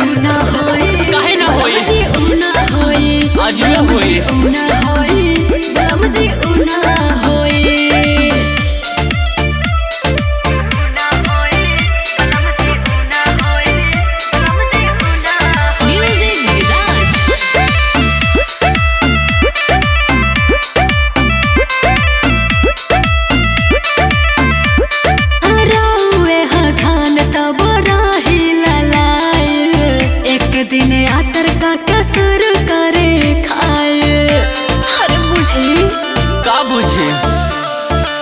उना होई काहे ना होई बलम जी उना होई आज ना होई उना होई बलम जी उना होई दिन यातर का कसर करे खाए हर बुझी का बुझे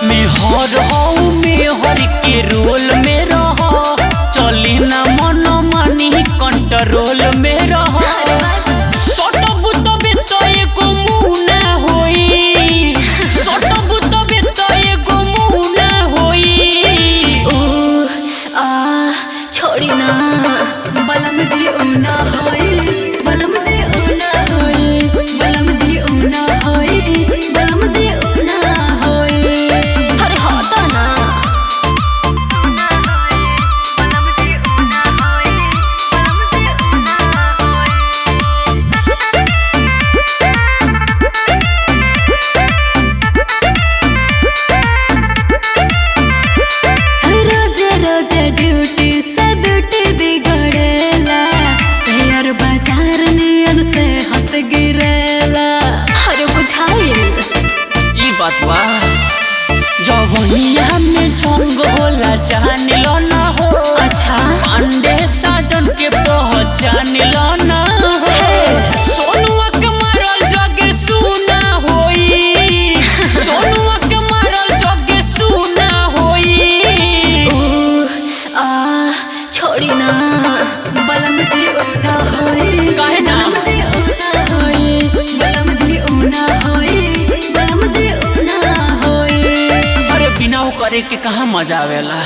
मैं हर हूँ मैं हर के रोल में रह चली ना मन मानी कंट्रोल में रह छोड़ी ना बलम जी उना होई बलम जी उना होई बलम जी उना होई बलम जी उना होई अरे हटा ना रोज रोज ड्यूटी बाजार नियन से हट गिरेला हर बुझाई ई बात बा जवनिया में छंग होला जान लो ना हो अच्छा पांडे साजन के पहचान लो ना हो सोनुआ के मारल जगे सुना होई सोनुआ के मारल जगे सुना होई छोड़ी ना बलम जी उना होई काहे ना बलम जी उना होई बलम जी उना होई बलम जी उना होई अरे बिना करे के कहाँ मजा आवेला।